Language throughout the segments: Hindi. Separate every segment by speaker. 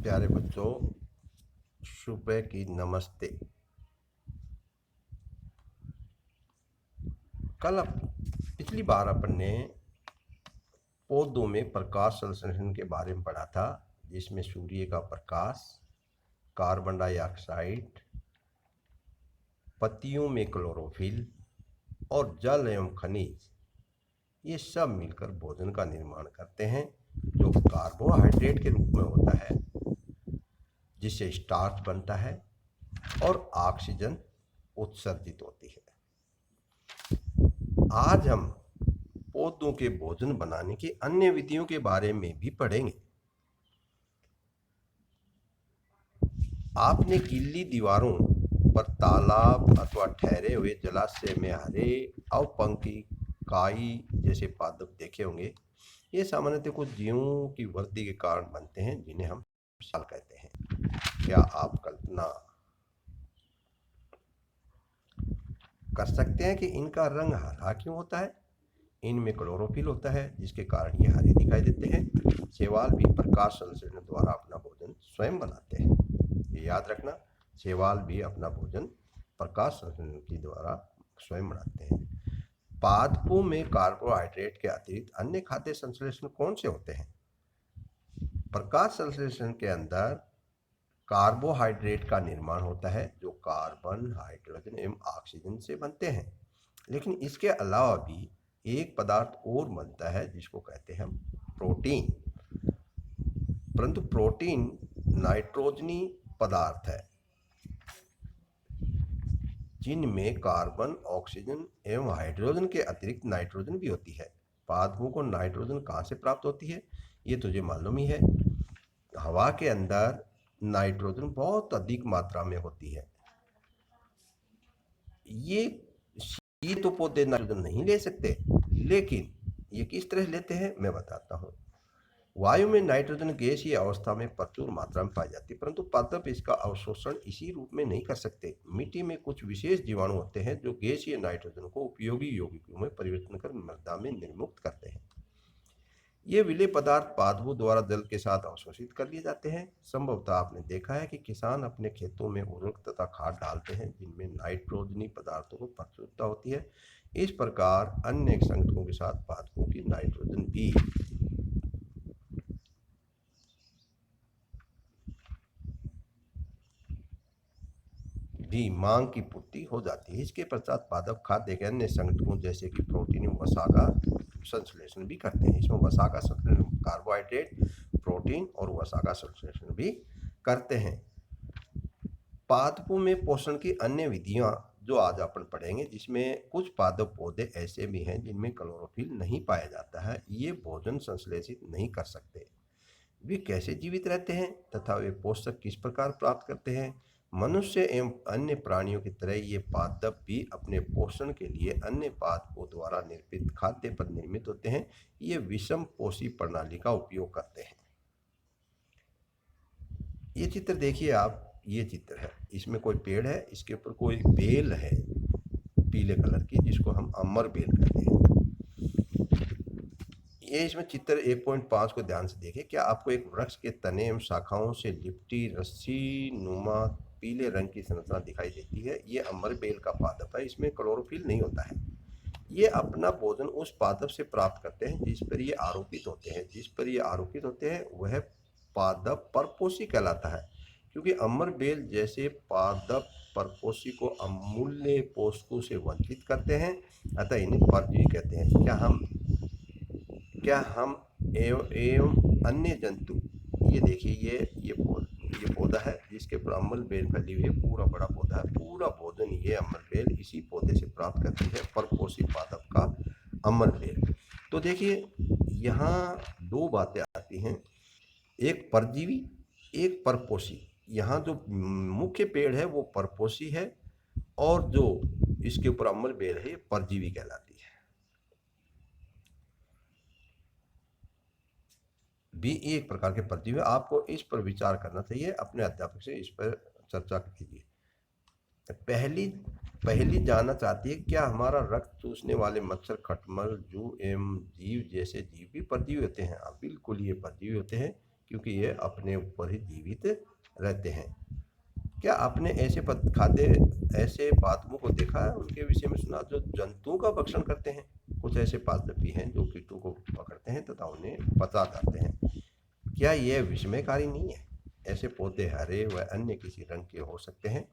Speaker 1: प्यारे बच्चों, सुबह की नमस्ते। पिछली बार अपन ने पौधों में प्रकाश संश्लेषण के बारे में पढ़ा था, जिसमें सूर्य का प्रकाश, कार्बन डाइऑक्साइड, पत्तियों में क्लोरोफिल और जल एवं खनिज ये सब मिलकर भोजन का निर्माण करते हैं, जो कार्बोहाइड्रेट के रूप में होता है, जिससे स्टार्च बनता है और ऑक्सीजन उत्सर्जित होती है। आज हम पौधों के भोजन बनाने की अन्य विधियों के बारे में भी पढ़ेंगे। आपने गीली दीवारों पर तालाब अथवा ठहरे हुए जलाशय में हरे अवपंखी काई जैसे पादप देखे होंगे। ये सामान्यतः कुछ जीवों की वृद्धि के कारण बनते हैं, जिन्हें हम साल कहते हैं। क्या आप कल्पना कर सकते हैं कि इनका रंग हरा क्यों होता है? इनमें क्लोरोफिल होता है, जिसके कारण ये हरे दिखाई देते हैं। शैवाल भी प्रकाश संश्लेषण द्वारा अपना भोजन स्वयं बनाते हैं। ये याद रखना, शैवाल भी अपना भोजन प्रकाश संश्लेषण के द्वारा स्वयं बनाते हैं। पादपों में कार्बोहाइड्रेट के अतिरिक्त अन्य खाद्य संश्लेषण कौन से होते हैं? प्रकाश संश्लेषण के अंदर कार्बोहाइड्रेट का निर्माण होता है, जो कार्बन, हाइड्रोजन एवं ऑक्सीजन से बनते हैं। लेकिन इसके अलावा भी एक पदार्थ और बनता है, जिसको कहते हैं हम प्रोटीन। परंतु प्रोटीन नाइट्रोजनी पदार्थ है, जिनमें कार्बन, ऑक्सीजन एवं हाइड्रोजन के अतिरिक्त नाइट्रोजन भी होती है। पादपों को नाइट्रोजन कहाँ से प्राप्त होती है, ये तुझे मालूम ही है। हवा के अंदर नाइट्रोजन बहुत अधिक मात्रा में होती है। ये तो पौधे नाइट्रोजन नहीं ले सकते, लेकिन ये किस तरह लेते हैं मैं बताता हूँ। वायु में नाइट्रोजन गैसीय अवस्था में प्रचुर मात्रा में पाई जाती है, परंतु पादप इसका अवशोषण इसी रूप में नहीं कर सकते। मिट्टी में कुछ विशेष जीवाणु होते हैं, जो गैसीय नाइट्रोजन को उपयोगी यौगिकों में परिवर्तन कर मृदा में निर्मुक्त करते हैं। ये विलेय पदार्थ पादपों द्वारा जल के साथ अवशोषित कर लिए जाते हैं। संभवतः आपने देखा है कि किसान अपने खेतों में उर्वरक तथा खाद डालते हैं, जिनमें नाइट्रोजनी पदार्थों को प्रचुरता होती है। इस प्रकार अन्य संगठनों के साथ पादपों की नाइट्रोजन भी मांग की पूर्ति हो जाती है। इसके पश्चात पादप खाद्य के अन्य संगठनों जैसे कि प्रोटीन, वसा का संश्लेषण भी करते हैं। इसमें वसा का संश्लेषण कार्बोहाइड्रेट, प्रोटीन और वसा का संश्लेषण भी करते हैं। पादपों में पोषण की अन्य विधियां जो आज अपन पढ़ेंगे, जिसमें कुछ पादप पौधे ऐसे भी हैं जिनमें क्लोरोफिल नहीं पाया जाता है। ये भोजन संश्लेषित नहीं कर सकते। वे कैसे जीवित रहते हैं तथा वे पोषक किस प्रकार प्राप्त करते हैं? मनुष्य एवं अन्य प्राणियों की तरह ये पादप भी अपने पोषण के लिए अन्य पादपों द्वारा निर्मित खाद्य पर निर्मित होते हैं। ये विषम पोषी प्रणाली का उपयोग करते हैं। ये चित्र देखिए आप, ये चित्र है, इसमें कोई पेड़ है, इसके ऊपर कोई बेल है पीले कलर की, जिसको हम अमर बेल कहते हैं। ये इसमें चित्र 1.5 को ध्यान से देखिए। क्या आपको एक वृक्ष के तने एवं शाखाओं से लिपटी रस्सी नुमा पीले रंग की संरचना दिखाई देती है? ये अमर बेल का पादप है। इसमें क्लोरोफिल नहीं होता है। ये अपना भोजन उस पादप से प्राप्त करते हैं जिस पर ये आरोपित होते हैं। वह पादप परपोषी कहलाता है, क्योंकि अमर बेल जैसे पादप परपोषी को अमूल्य पोषकों से वंचित करते हैं, अतः इन्हें परजीवी कहते हैं। क्या हम एवं अन्य जंतु, ये देखिए, ये पौधा है जिसके ऊपर अम्ल बेल फैली हुई है, पूरा बड़ा पौधा है। पूरा भोजन ये अम्ल बेल इसी पौधे से प्राप्त करती है, परपोषी पादप का अम्ल बेल। तो देखिए, यहाँ दो बातें आती हैं, एक परजीवी, एक परपोषी। यहाँ जो मुख्य पेड़ है वो परपोषी है, और जो इसके ऊपर अम्ल बेल है ये परजीवी कहलाती है। भी एक प्रकार के परजीवी। आपको इस पर विचार करना चाहिए, अपने अध्यापक से इस पर चर्चा कीजिए। पहली जानना चाहती है, क्या हमारा रक्त चूसने वाले मच्छर, खटमल, जू एवं जीव जैसे जीव भी परजीवी होते हैं? बिल्कुल, ये परजीवी होते हैं। क्योंकि ये अपने ऊपर ही जीवित रहते हैं। क्या आपने ऐसे पादपों को देखा है, उनके विषय में सुना जो जंतुओं का भक्षण करते हैं? कुछ ऐसे पादप भी हैं जो कीटों को पकड़ते हैं तथा उन्हें पचा जाते हैं। क्या यह विस्मयकारी नहीं है? ऐसे पौधे हरे व अन्य किसी रंग के हो सकते हैं।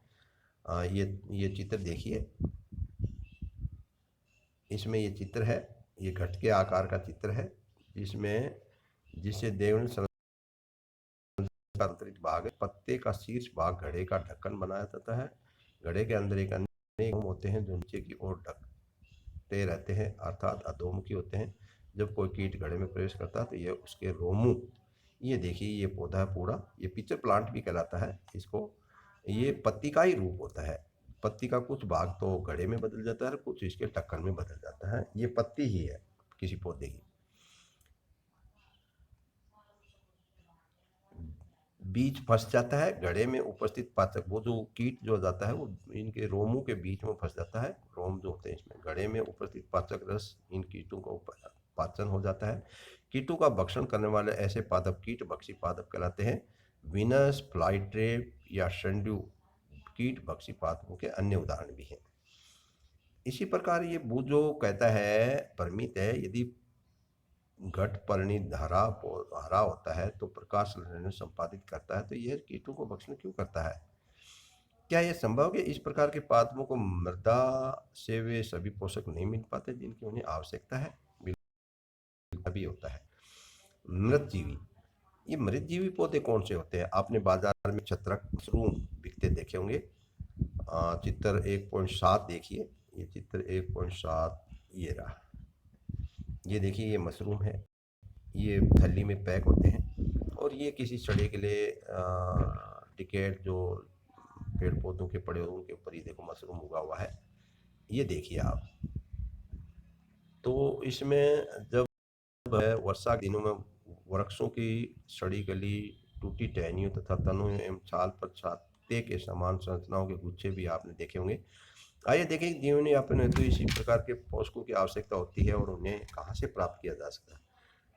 Speaker 1: ये चित्र देखिए, इसमें ये चित्र है, ये घट के आकार का चित्र है, जिसमें जिसे देव ने आंतरिक भाग है। पत्ते का शीर्ष भाग घड़े का ढक्कन बनाया जाता है। घड़े के अंदर एक अन्य होते हैं जो नीचे की ओर ढकते रहते हैं, अर्थात अधोमुखी होते हैं। जब कोई कीट घड़े में प्रवेश करता है तो यह उसके रोमू, ये देखिए ये पौधा है पूरा, ये पिक्चर प्लांट भी कहलाता है इसको। ये पत्ती का ही रूप होता है। पत्ती का कुछ भाग तो घड़े में बदल जाता है, कुछ इसके ढक्कन में बदल जाता है। ये पत्ती ही है किसी पौधे की। बीज फंस जाता है घड़े में उपस्थित पाचक, वो जो कीट जो जाता है वो इनके रोमों के बीच में फंस जाता है। रोम जो होते हैं इसमें, घड़े में उपस्थित पाचक रस इन कीटों का पाचन हो जाता है। कीटों का भक्षण करने वाले ऐसे पादप कीट भक्षी पादप कहलाते हैं। विनस फ्लाईट्रेप या शंडू कीट भक्षी पादपों के अन्य उदाहरण भी हैं। इसी प्रकार ये वो जो कहता है परमित है, यदि घट परिणित हरा होता है तो प्रकाश संश्लेषण संपादित करता है, तो यह कीटों को भक्षण क्यों करता है? क्या यह संभव है कि इस प्रकार के पादपों को मृदा से वे सभी पोषक नहीं मिल पाते जिनकी उन्हें आवश्यकता है? बिल्कुल भी होता है। मृतजीवी, ये मृतजीवी पौधे कौन से होते हैं? आपने बाजार में छत्रक मशरूम बिकते देखे होंगे। चित्र 1.7 देखिए, ये चित्र 1.7 ये रहा। ये देखिए ये मशरूम है, ये थैली में पैक होते हैं और ये किसी सड़े के लिए टिकेट जो पेड़ पौधों के पड़े हुए उनके ऊपर ये देखो मशरूम उगा हुआ है, ये देखिए आप। तो इसमें जब वर्षा के दिनों में वृक्षों की सड़ी गली टूटी टहनियों तथा तनों एवं छाल पर छाते के समान संरचनाओं के गुच्छे भी आपने देखे होंगे। आइए देखें जीवन यापन हेतु इसी प्रकार के पोषकों की आवश्यकता होती है और उन्हें कहाँ से प्राप्त किया जा सकता है।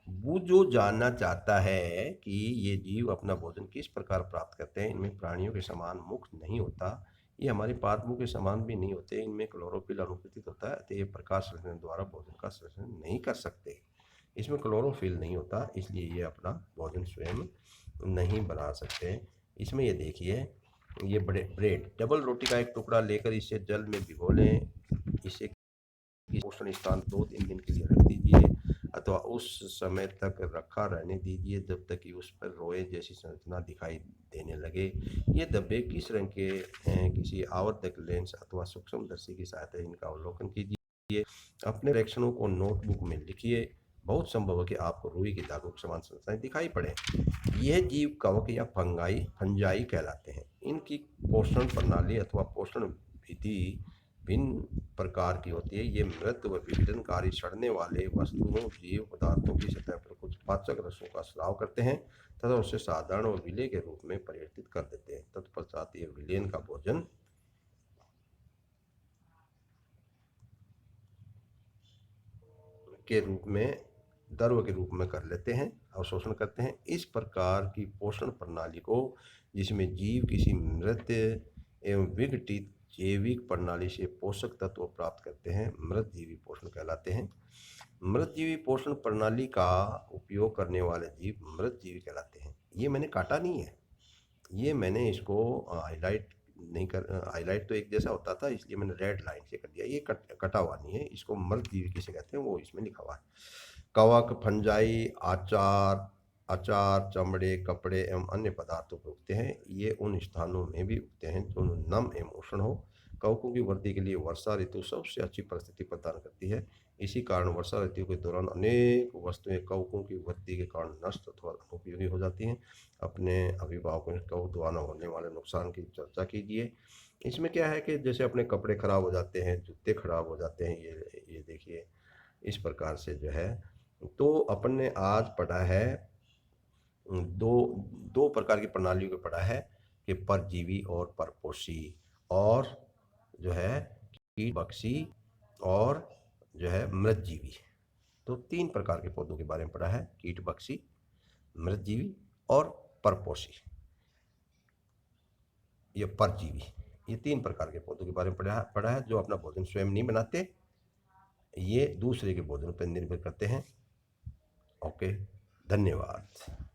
Speaker 1: वो जो जानना चाहता है कि ये जीव अपना भोजन किस प्रकार प्राप्त करते हैं, इनमें प्राणियों के समान मुख नहीं होता, ये हमारे पादपों के समान भी नहीं होते, इनमें क्लोरोफिल अनुपस्थित होता है, तो ये प्रकाश संश्लेषण द्वारा भोजन का संश्लेषण नहीं कर सकते। इसमें क्लोरोफिल नहीं होता, इसलिए ये अपना भोजन स्वयं नहीं बना सकते। इसमें ये देखिए, ये ब्रेड डबल रोटी का एक टुकड़ा लेकर इसे जल में भिगो लें। इसे पोषण स्थान 2-3 दिन के लिए रख दीजिए अथवा उस समय तक रखा रहने दीजिए जब तक कि उस पर रोए जैसी संरचना दिखाई देने लगे। ये धब्बे किस रंग के हैं? किसी आवर्धक लेंस अथवा सूक्ष्मदर्शी की सहायता इनका अवलोकन कीजिए। अपने प्रेक्षणों को नोटबुक में लिखिए। बहुत संभव है कि आपको रुई के दागों की समान संरचनाएं दिखाई पड़े। यह जीव कवक या फंजाई कहलाते हैं। इनकी पोषण प्रणाली अथवा पोषण विधि भिन्न प्रकार की होती है। ये मृत व विघटनकारी सड़ने वाले वस्तुओं जीव पदार्थों की सतह पर कुछ पाचक रसों का स्राव करते हैं तथा उसे साधारण व विलेय के रूप में परिवर्तित कर देते हैं। तत्पश्चात ये विलेन का भोजन के रूप में द्रव के रूप में कर लेते हैं, अवशोषण करते हैं। इस प्रकार की पोषण प्रणाली को, जिसमें जीव किसी मृत एवं विघटित जैविक प्रणाली से पोषक तत्व प्राप्त करते हैं, मृतजीवी पोषण कहलाते हैं। मृतजीवी पोषण प्रणाली का उपयोग करने वाले जीव मृतजीवी कहलाते हैं। ये मैंने काटा नहीं है, ये मैंने इसको हाईलाइट नहीं कर, हाईलाइट तो एक जैसा होता था इसलिए मैंने रेड लाइन से कर दिया। ये कटा हुआ नहीं है, इसको मृतजीवी किसे कहते हैं वो इसमें लिखा हुआ है। कवक, फंजाई, अचार, चमड़े, कपड़े एवं अन्य पदार्थों पर उगते हैं। ये उन स्थानों में भी उगते हैं जो नम एवं उष्ण हो। कवकों की वृद्धि के लिए वर्षा ऋतु सबसे अच्छी परिस्थिति प्रदान करती है। इसी कारण वर्षा ऋतु के दौरान अनेक वस्तुएं कवकों की वृद्धि के कारण नष्ट अथवा अनुपयोगी हो जाती हैं। अपने अभिभावकों से कवक द्वारा होने वाले नुकसान की चर्चा कीजिए। इसमें क्या है कि जैसे अपने कपड़े खराब हो जाते हैं, जूते खराब हो जाते हैं, ये देखिए इस प्रकार से जो है। तो अपन ने आज पढ़ा है दो दो प्रकार की प्रणालियों को पढ़ा है कि परजीवी और परपोषी, और जो है कीट बक्सी और जो है मृतजीवी। तो 3 प्रकार के पौधों के बारे में पढ़ा है, कीट बक्सी, मृतजीवी और परपोषी, ये परजीवी। ये 3 प्रकार के पौधों के बारे में पढ़ा है जो अपना भोजन स्वयं नहीं बनाते, ये दूसरे के भोजन पर निर्भर करते हैं। ओके, धन्यवाद।